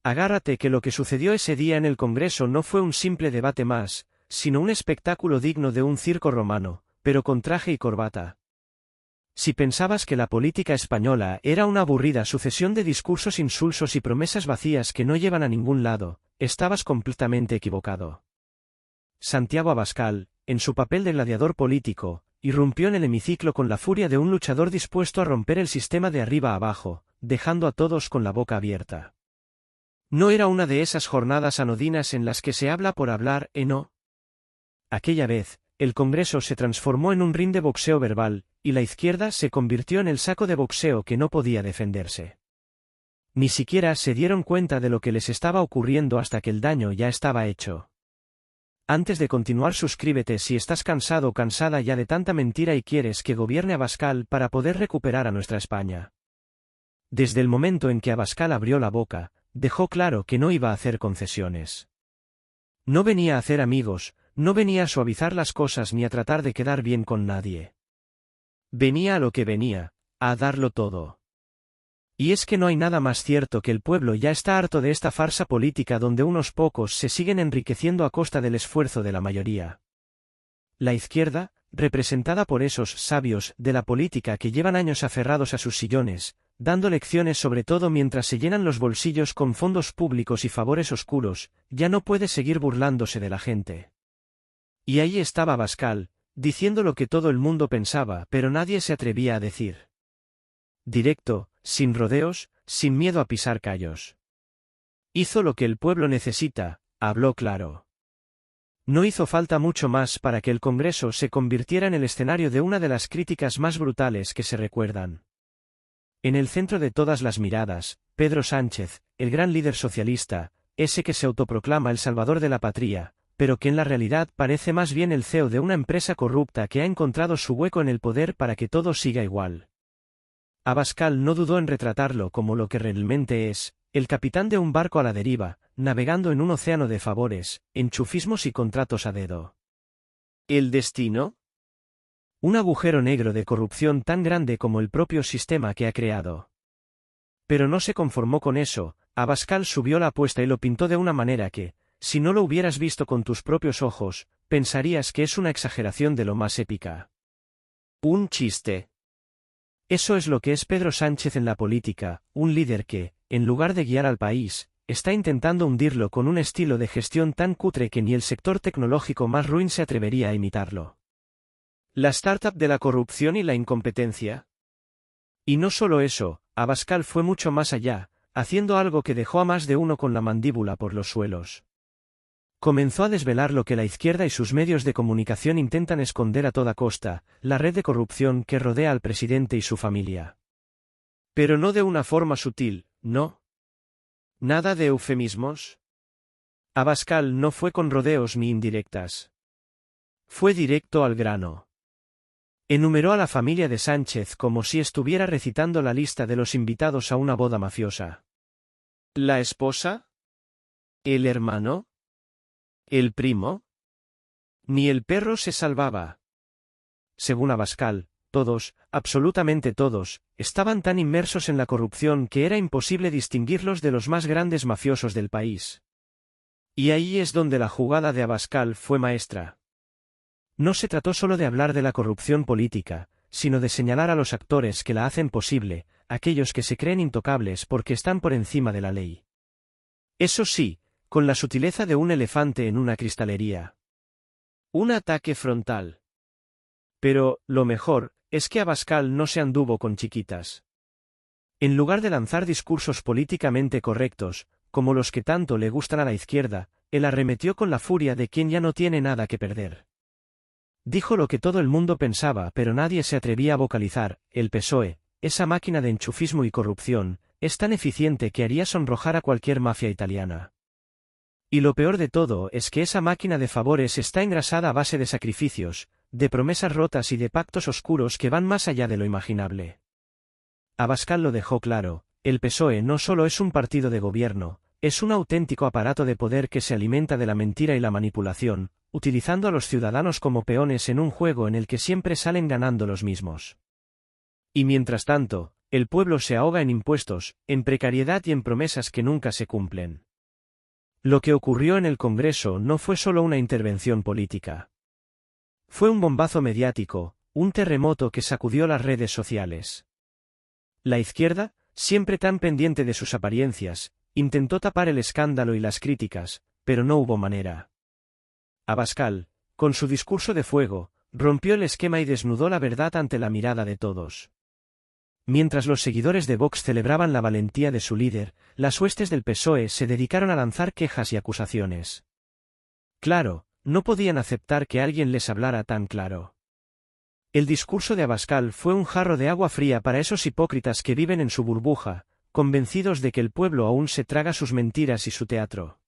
Agárrate que lo que sucedió ese día en el Congreso no fue un simple debate más, sino un espectáculo digno de un circo romano, pero con traje y corbata. Si pensabas que la política española era una aburrida sucesión de discursos insulsos y promesas vacías que no llevan a ningún lado, estabas completamente equivocado. Santiago Abascal, en su papel de gladiador político, irrumpió en el hemiciclo con la furia de un luchador dispuesto a romper el sistema de arriba a abajo, dejando a todos con la boca abierta. No era una de esas jornadas anodinas en las que se habla por hablar, no. Aquella vez, el Congreso se transformó en un ring de boxeo verbal, y la izquierda se convirtió en el saco de boxeo que no podía defenderse. Ni siquiera se dieron cuenta de lo que les estaba ocurriendo hasta que el daño ya estaba hecho. Antes de continuar, suscríbete si estás cansado o cansada ya de tanta mentira y quieres que gobierne Abascal para poder recuperar a nuestra España. Desde el momento en que Abascal abrió la boca, dejó claro que no iba a hacer concesiones. No venía a hacer amigos, no venía a suavizar las cosas ni a tratar de quedar bien con nadie. Venía a lo que venía, a darlo todo. Y es que no hay nada más cierto que el pueblo ya está harto de esta farsa política donde unos pocos se siguen enriqueciendo a costa del esfuerzo de la mayoría. La izquierda, representada por esos sabios de la política que llevan años aferrados a sus sillones, dando lecciones sobre todo mientras se llenan los bolsillos con fondos públicos y favores oscuros, ya no puede seguir burlándose de la gente. Y ahí estaba Abascal, diciendo lo que todo el mundo pensaba, pero nadie se atrevía a decir. Directo, sin rodeos, sin miedo a pisar callos. Hizo lo que el pueblo necesita, habló claro. No hizo falta mucho más para que el Congreso se convirtiera en el escenario de una de las críticas más brutales que se recuerdan. En el centro de todas las miradas, Pedro Sánchez, el gran líder socialista, ese que se autoproclama el salvador de la patria, pero que en la realidad parece más bien el CEO de una empresa corrupta que ha encontrado su hueco en el poder para que todo siga igual. Abascal no dudó en retratarlo como lo que realmente es, el capitán de un barco a la deriva, navegando en un océano de favores, enchufismos y contratos a dedo. ¿El destino? Un agujero negro de corrupción tan grande como el propio sistema que ha creado. Pero no se conformó con eso, Abascal subió la apuesta y lo pintó de una manera que, si no lo hubieras visto con tus propios ojos, pensarías que es una exageración de lo más épica. Un chiste. Eso es lo que es Pedro Sánchez en la política, un líder que, en lugar de guiar al país, está intentando hundirlo con un estilo de gestión tan cutre que ni el sector tecnológico más ruin se atrevería a imitarlo. La startup de la corrupción y la incompetencia. Y no solo eso, Abascal fue mucho más allá, haciendo algo que dejó a más de uno con la mandíbula por los suelos. Comenzó a desvelar lo que la izquierda y sus medios de comunicación intentan esconder a toda costa, la red de corrupción que rodea al presidente y su familia. Pero no de una forma sutil, ¿no? Nada de eufemismos. Abascal no fue con rodeos ni indirectas. Fue directo al grano. Enumeró a la familia de Sánchez como si estuviera recitando la lista de los invitados a una boda mafiosa. ¿La esposa? ¿El hermano? ¿El primo? Ni el perro se salvaba. Según Abascal, todos, absolutamente todos, estaban tan inmersos en la corrupción que era imposible distinguirlos de los más grandes mafiosos del país. Y ahí es donde la jugada de Abascal fue maestra. No se trató solo de hablar de la corrupción política, sino de señalar a los actores que la hacen posible, aquellos que se creen intocables porque están por encima de la ley. Eso sí, con la sutileza de un elefante en una cristalería. Un ataque frontal. Pero, lo mejor, es que Abascal no se anduvo con chiquitas. En lugar de lanzar discursos políticamente correctos, como los que tanto le gustan a la izquierda, él arremetió con la furia de quien ya no tiene nada que perder. Dijo lo que todo el mundo pensaba pero nadie se atrevía a vocalizar: el PSOE, esa máquina de enchufismo y corrupción, es tan eficiente que haría sonrojar a cualquier mafia italiana. Y lo peor de todo es que esa máquina de favores está engrasada a base de sacrificios, de promesas rotas y de pactos oscuros que van más allá de lo imaginable. Abascal lo dejó claro: el PSOE no solo es un partido de gobierno, es un auténtico aparato de poder que se alimenta de la mentira y la manipulación, utilizando a los ciudadanos como peones en un juego en el que siempre salen ganando los mismos. Y mientras tanto, El pueblo se ahoga en impuestos, en precariedad y en promesas que nunca se cumplen. Lo que ocurrió en el Congreso no fue solo una intervención política. Fue un bombazo mediático, un terremoto que sacudió las redes sociales. La izquierda, siempre tan pendiente de sus apariencias, intentó tapar el escándalo y las críticas, pero no hubo manera. Abascal, con su discurso de fuego, rompió el esquema y desnudó la verdad ante la mirada de todos. Mientras los seguidores de Vox celebraban la valentía de su líder, las huestes del PSOE se dedicaron a lanzar quejas y acusaciones. Claro, no podían aceptar que alguien les hablara tan claro. El discurso de Abascal fue un jarro de agua fría para esos hipócritas que viven en su burbuja, convencidos de que el pueblo aún se traga sus mentiras y su teatro.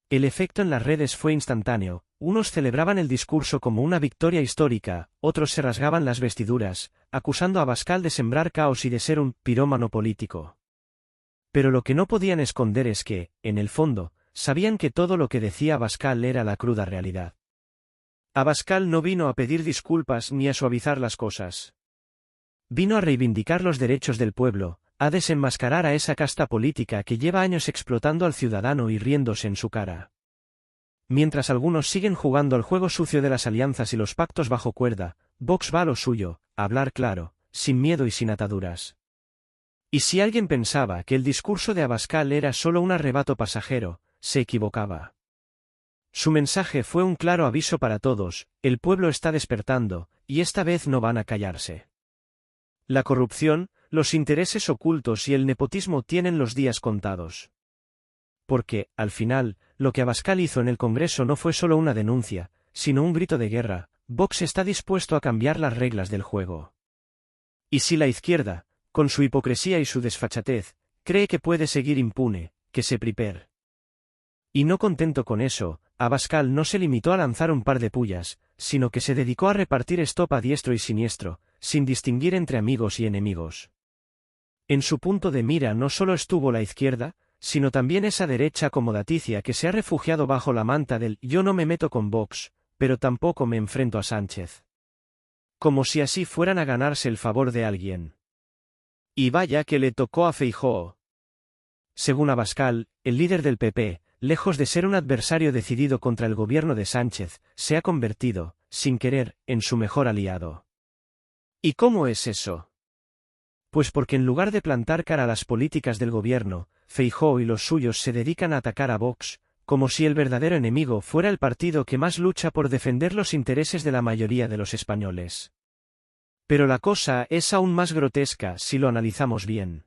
El efecto en las redes fue instantáneo, unos celebraban el discurso como una victoria histórica, otros se rasgaban las vestiduras, acusando a Abascal de sembrar caos y de ser un pirómano político. Pero lo que no podían esconder es que, en el fondo, sabían que todo lo que decía Abascal era la cruda realidad. Abascal no vino a pedir disculpas ni a suavizar las cosas. Vino a reivindicar los derechos del pueblo, a desenmascarar a esa casta política que lleva años explotando al ciudadano y riéndose en su cara. Mientras algunos siguen jugando al juego sucio de las alianzas y los pactos bajo cuerda, Vox va a lo suyo, a hablar claro, sin miedo y sin ataduras. Y si alguien pensaba que el discurso de Abascal era solo un arrebato pasajero, se equivocaba. Su mensaje fue un claro aviso para todos: el pueblo está despertando, y esta vez no van a callarse. La corrupción, los intereses ocultos y el nepotismo tienen los días contados. Porque, al final, lo que Abascal hizo en el Congreso no fue solo una denuncia, sino un grito de guerra: Vox está dispuesto a cambiar las reglas del juego. Y si la izquierda, con su hipocresía y su desfachatez, cree que puede seguir impune, que se prepare. Y no contento con eso, Abascal no se limitó a lanzar un par de pullas, sino que se dedicó a repartir estopa a diestro y siniestro, sin distinguir entre amigos y enemigos. En su punto de mira no solo estuvo la izquierda, sino también esa derecha acomodaticia que se ha refugiado bajo la manta del «yo no me meto con Vox, pero tampoco me enfrento a Sánchez». Como si así fueran a ganarse el favor de alguien. Y vaya que le tocó a Feijóo. Según Abascal, el líder del PP, lejos de ser un adversario decidido contra el gobierno de Sánchez, se ha convertido, sin querer, en su mejor aliado. ¿Y cómo es eso? Pues porque en lugar de plantar cara a las políticas del gobierno, Feijóo y los suyos se dedican a atacar a Vox, como si el verdadero enemigo fuera el partido que más lucha por defender los intereses de la mayoría de los españoles. Pero la cosa es aún más grotesca si lo analizamos bien.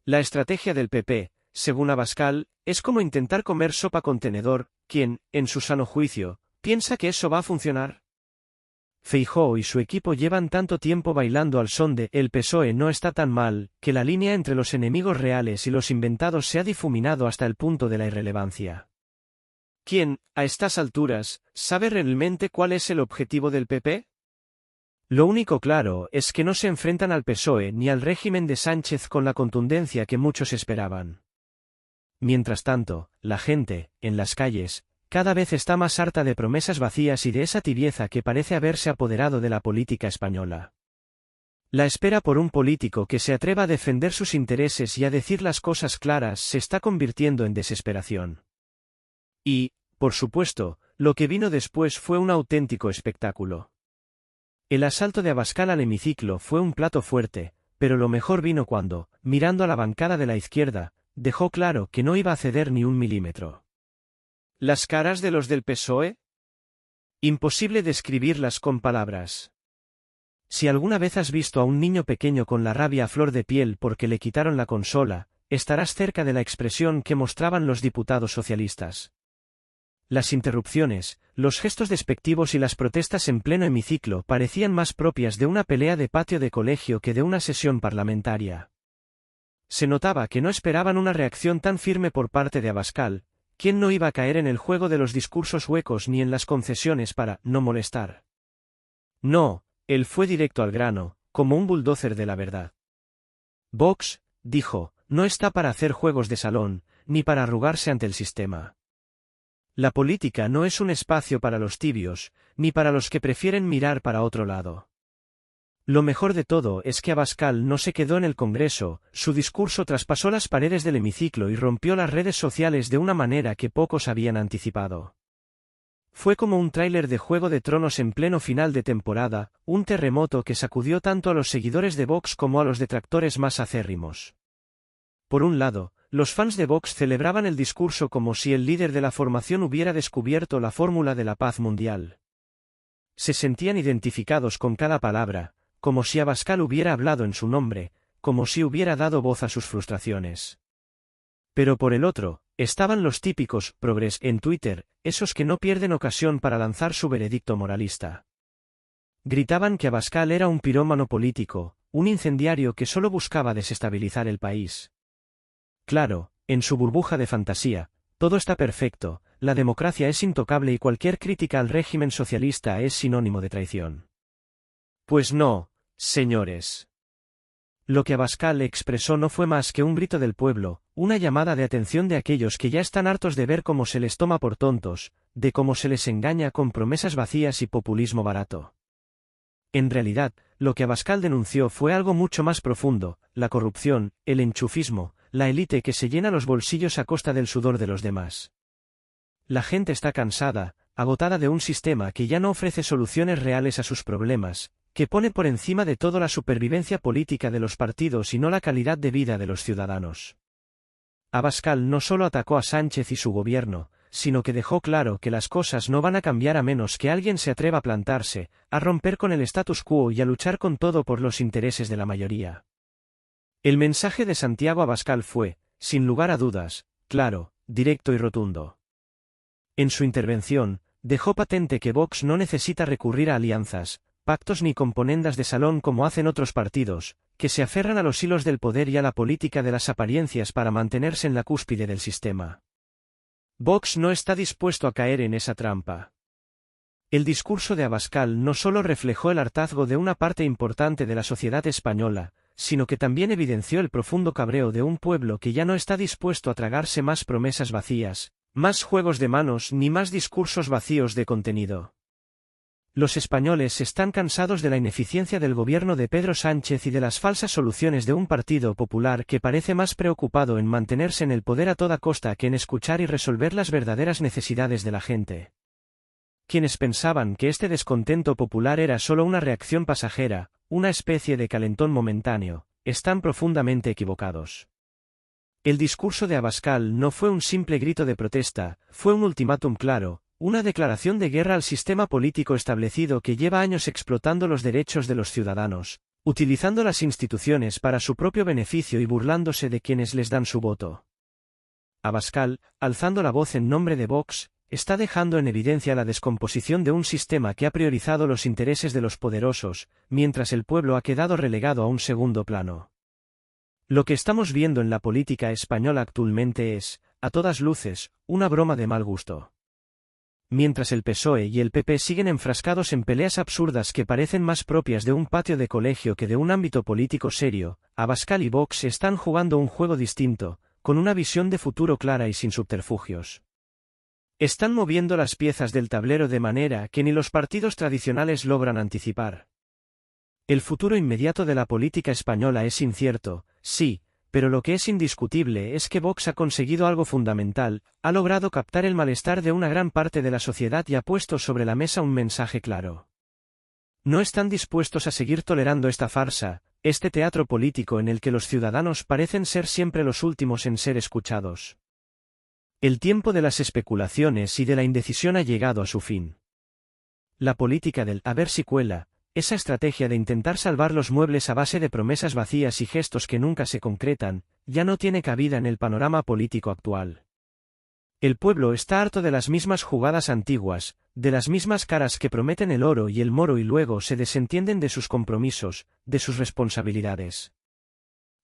La estrategia del PP, según Abascal, es como intentar comer sopa con tenedor. ¿Quién, en su sano juicio, piensa que eso va a funcionar? Feijóo y su equipo llevan tanto tiempo bailando al son de «el PSOE no está tan mal», que la línea entre los enemigos reales y los inventados se ha difuminado hasta el punto de la irrelevancia. ¿Quién, a estas alturas, sabe realmente cuál es el objetivo del PP? Lo único claro es que no se enfrentan al PSOE ni al régimen de Sánchez con la contundencia que muchos esperaban. Mientras tanto, la gente, en las calles, cada vez está más harta de promesas vacías y de esa tibieza que parece haberse apoderado de la política española. La espera por un político que se atreva a defender sus intereses y a decir las cosas claras se está convirtiendo en desesperación. Y, por supuesto, lo que vino después fue un auténtico espectáculo. El asalto de Abascal al hemiciclo fue un plato fuerte, pero lo mejor vino cuando, mirando a la bancada de la izquierda, dejó claro que no iba a ceder ni un milímetro. ¿Las caras de los del PSOE? Imposible describirlas con palabras. Si alguna vez has visto a un niño pequeño con la rabia a flor de piel porque le quitaron la consola, estarás cerca de la expresión que mostraban los diputados socialistas. Las interrupciones, los gestos despectivos y las protestas en pleno hemiciclo parecían más propias de una pelea de patio de colegio que de una sesión parlamentaria. Se notaba que no esperaban una reacción tan firme por parte de Abascal, quien no iba a caer en el juego de los discursos huecos ni en las concesiones para no molestar. No, él fue directo al grano, como un bulldozer de la verdad. Vox, dijo, no está para hacer juegos de salón, ni para arrugarse ante el sistema. La política no es un espacio para los tibios, ni para los que prefieren mirar para otro lado. Lo mejor de todo es que Abascal no se quedó en el Congreso, su discurso traspasó las paredes del hemiciclo y rompió las redes sociales de una manera que pocos habían anticipado. Fue como un tráiler de Juego de Tronos en pleno final de temporada, un terremoto que sacudió tanto a los seguidores de Vox como a los detractores más acérrimos. Por un lado, los fans de Vox celebraban el discurso como si el líder de la formación hubiera descubierto la fórmula de la paz mundial. Se sentían identificados con cada palabra, como si Abascal hubiera hablado en su nombre, como si hubiera dado voz a sus frustraciones. Pero por el otro, estaban los típicos progres en Twitter, esos que no pierden ocasión para lanzar su veredicto moralista. Gritaban que Abascal era un pirómano político, un incendiario que solo buscaba desestabilizar el país. Claro, en su burbuja de fantasía, todo está perfecto, la democracia es intocable y cualquier crítica al régimen socialista es sinónimo de traición. Pues no, señores. Lo que Abascal expresó no fue más que un grito del pueblo, una llamada de atención de aquellos que ya están hartos de ver cómo se les toma por tontos, de cómo se les engaña con promesas vacías y populismo barato. En realidad, lo que Abascal denunció fue algo mucho más profundo, la corrupción, el enchufismo, la élite que se llena los bolsillos a costa del sudor de los demás. La gente está cansada, agotada de un sistema que ya no ofrece soluciones reales a sus problemas, que pone por encima de todo la supervivencia política de los partidos y no la calidad de vida de los ciudadanos. Abascal no solo atacó a Sánchez y su gobierno, sino que dejó claro que las cosas no van a cambiar a menos que alguien se atreva a plantarse, a romper con el status quo y a luchar con todo por los intereses de la mayoría. El mensaje de Santiago Abascal fue, sin lugar a dudas, claro, directo y rotundo. En su intervención, dejó patente que Vox no necesita recurrir a alianzas, pactos ni componendas de salón como hacen otros partidos, que se aferran a los hilos del poder y a la política de las apariencias para mantenerse en la cúspide del sistema. Vox no está dispuesto a caer en esa trampa. El discurso de Abascal no solo reflejó el hartazgo de una parte importante de la sociedad española, sino que también evidenció el profundo cabreo de un pueblo que ya no está dispuesto a tragarse más promesas vacías, más juegos de manos ni más discursos vacíos de contenido. Los españoles están cansados de la ineficiencia del gobierno de Pedro Sánchez y de las falsas soluciones de un partido popular que parece más preocupado en mantenerse en el poder a toda costa que en escuchar y resolver las verdaderas necesidades de la gente. Quienes pensaban que este descontento popular era solo una reacción pasajera, una especie de calentón momentáneo, están profundamente equivocados. El discurso de Abascal no fue un simple grito de protesta, fue un ultimátum claro, una declaración de guerra al sistema político establecido que lleva años explotando los derechos de los ciudadanos, utilizando las instituciones para su propio beneficio y burlándose de quienes les dan su voto. Abascal, alzando la voz en nombre de Vox, está dejando en evidencia la descomposición de un sistema que ha priorizado los intereses de los poderosos, mientras el pueblo ha quedado relegado a un segundo plano. Lo que estamos viendo en la política española actualmente es, a todas luces, una broma de mal gusto. Mientras el PSOE y el PP siguen enfrascados en peleas absurdas que parecen más propias de un patio de colegio que de un ámbito político serio, Abascal y Vox están jugando un juego distinto, con una visión de futuro clara y sin subterfugios. Están moviendo las piezas del tablero de manera que ni los partidos tradicionales logran anticipar. El futuro inmediato de la política española es incierto, sí, pero lo que es indiscutible es que Vox ha conseguido algo fundamental, ha logrado captar el malestar de una gran parte de la sociedad y ha puesto sobre la mesa un mensaje claro. No están dispuestos a seguir tolerando esta farsa, este teatro político en el que los ciudadanos parecen ser siempre los últimos en ser escuchados. El tiempo de las especulaciones y de la indecisión ha llegado a su fin. La política del a ver si cuela, esa estrategia de intentar salvar los muebles a base de promesas vacías y gestos que nunca se concretan, ya no tiene cabida en el panorama político actual. El pueblo está harto de las mismas jugadas antiguas, de las mismas caras que prometen el oro y el moro y luego se desentienden de sus compromisos, de sus responsabilidades.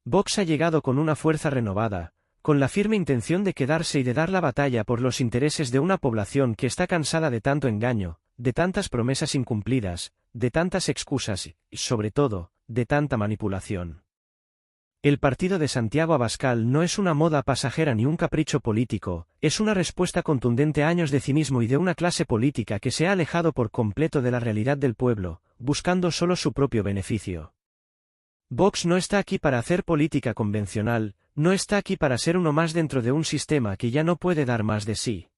Vox ha llegado con una fuerza renovada, con la firme intención de quedarse y de dar la batalla por los intereses de una población que está cansada de tanto engaño, de tantas promesas incumplidas, de tantas excusas y, sobre todo, de tanta manipulación. El partido de Santiago Abascal no es una moda pasajera ni un capricho político, es una respuesta contundente a años de cinismo y de una clase política que se ha alejado por completo de la realidad del pueblo, buscando solo su propio beneficio. Vox no está aquí para hacer política convencional, no está aquí para ser uno más dentro de un sistema que ya no puede dar más de sí.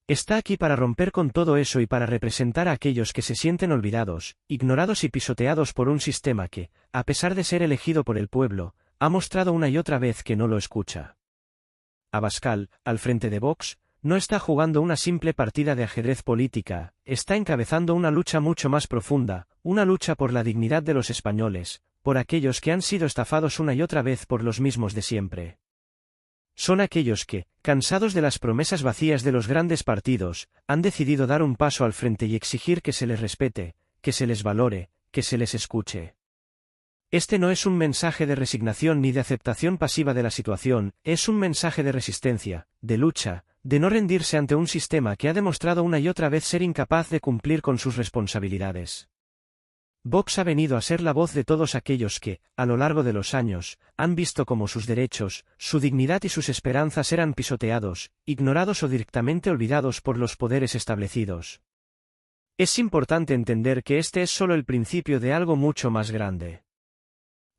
Está aquí para romper con todo eso y para representar a aquellos que se sienten olvidados, ignorados y pisoteados por un sistema que, a pesar de ser elegido por el pueblo, ha mostrado una y otra vez que no lo escucha. Abascal, al frente de Vox, no está jugando una simple partida de ajedrez política, está encabezando una lucha mucho más profunda, una lucha por la dignidad de los españoles, por aquellos que han sido estafados una y otra vez por los mismos de siempre. Son aquellos que, cansados de las promesas vacías de los grandes partidos, han decidido dar un paso al frente y exigir que se les respete, que se les valore, que se les escuche. Este no es un mensaje de resignación ni de aceptación pasiva de la situación, es un mensaje de resistencia, de lucha, de no rendirse ante un sistema que ha demostrado una y otra vez ser incapaz de cumplir con sus responsabilidades. Vox ha venido a ser la voz de todos aquellos que, a lo largo de los años, han visto cómo sus derechos, su dignidad y sus esperanzas eran pisoteados, ignorados o directamente olvidados por los poderes establecidos. Es importante entender que este es solo el principio de algo mucho más grande.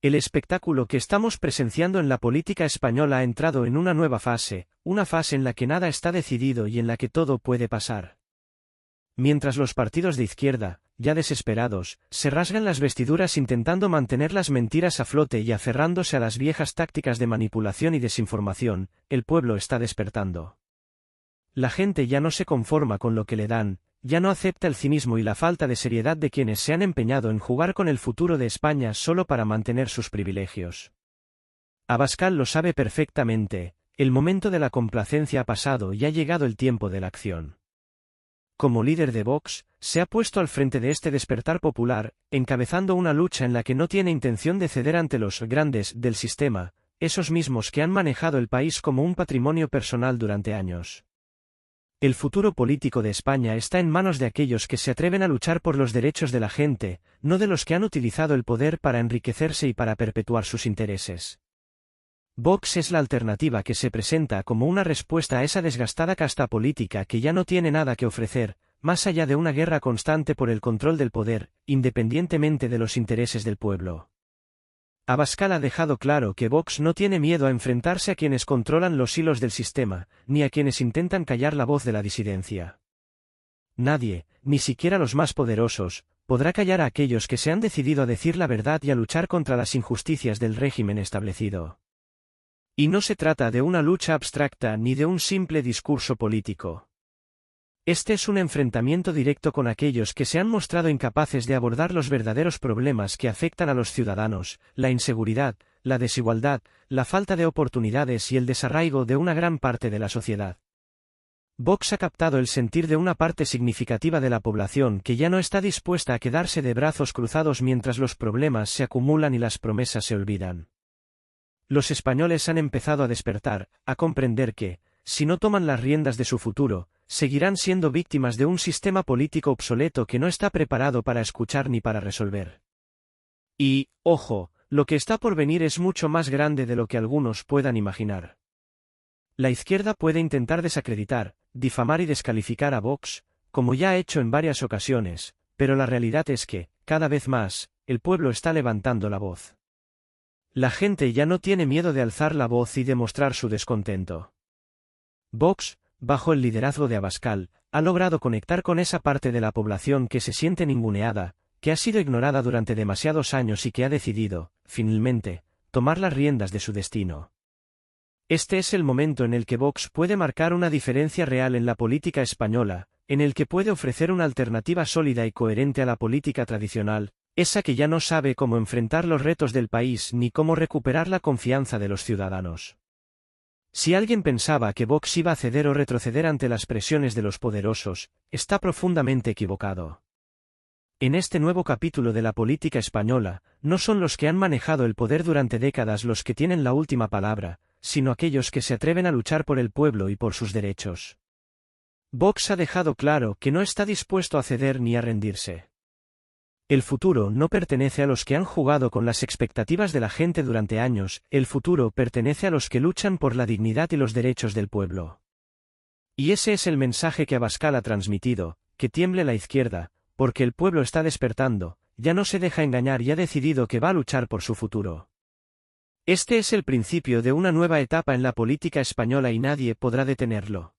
El espectáculo que estamos presenciando en la política española ha entrado en una nueva fase, una fase en la que nada está decidido y en la que todo puede pasar. Mientras los partidos de izquierda, ya desesperados, se rasgan las vestiduras intentando mantener las mentiras a flote y aferrándose a las viejas tácticas de manipulación y desinformación, el pueblo está despertando. La gente ya no se conforma con lo que le dan, ya no acepta el cinismo y la falta de seriedad de quienes se han empeñado en jugar con el futuro de España solo para mantener sus privilegios. Abascal lo sabe perfectamente, el momento de la complacencia ha pasado y ha llegado el tiempo de la acción. Como líder de Vox, se ha puesto al frente de este despertar popular, encabezando una lucha en la que no tiene intención de ceder ante los grandes del sistema, esos mismos que han manejado el país como un patrimonio personal durante años. El futuro político de España está en manos de aquellos que se atreven a luchar por los derechos de la gente, no de los que han utilizado el poder para enriquecerse y para perpetuar sus intereses. Vox es la alternativa que se presenta como una respuesta a esa desgastada casta política que ya no tiene nada que ofrecer, más allá de una guerra constante por el control del poder, independientemente de los intereses del pueblo. Abascal ha dejado claro que Vox no tiene miedo a enfrentarse a quienes controlan los hilos del sistema, ni a quienes intentan callar la voz de la disidencia. Nadie, ni siquiera los más poderosos, podrá callar a aquellos que se han decidido a decir la verdad y a luchar contra las injusticias del régimen establecido. Y no se trata de una lucha abstracta ni de un simple discurso político. Este es un enfrentamiento directo con aquellos que se han mostrado incapaces de abordar los verdaderos problemas que afectan a los ciudadanos, la inseguridad, la desigualdad, la falta de oportunidades y el desarraigo de una gran parte de la sociedad. Vox ha captado el sentir de una parte significativa de la población que ya no está dispuesta a quedarse de brazos cruzados mientras los problemas se acumulan y las promesas se olvidan. Los españoles han empezado a despertar, a comprender que, si no toman las riendas de su futuro, seguirán siendo víctimas de un sistema político obsoleto que no está preparado para escuchar ni para resolver. Y, ojo, lo que está por venir es mucho más grande de lo que algunos puedan imaginar. La izquierda puede intentar desacreditar, difamar y descalificar a Vox, como ya ha hecho en varias ocasiones, pero la realidad es que, cada vez más, el pueblo está levantando la voz. La gente ya no tiene miedo de alzar la voz y demostrar su descontento. Vox, bajo el liderazgo de Abascal, ha logrado conectar con esa parte de la población que se siente ninguneada, que ha sido ignorada durante demasiados años y que ha decidido, finalmente, tomar las riendas de su destino. Este es el momento en el que Vox puede marcar una diferencia real en la política española, en el que puede ofrecer una alternativa sólida y coherente a la política tradicional, esa que ya no sabe cómo enfrentar los retos del país ni cómo recuperar la confianza de los ciudadanos. Si alguien pensaba que Vox iba a ceder o retroceder ante las presiones de los poderosos, está profundamente equivocado. En este nuevo capítulo de la política española, no son los que han manejado el poder durante décadas los que tienen la última palabra, sino aquellos que se atreven a luchar por el pueblo y por sus derechos. Vox ha dejado claro que no está dispuesto a ceder ni a rendirse. El futuro no pertenece a los que han jugado con las expectativas de la gente durante años, el futuro pertenece a los que luchan por la dignidad y los derechos del pueblo. Y ese es el mensaje que Abascal ha transmitido, que tiemble la izquierda, porque el pueblo está despertando, ya no se deja engañar y ha decidido que va a luchar por su futuro. Este es el principio de una nueva etapa en la política española y nadie podrá detenerlo.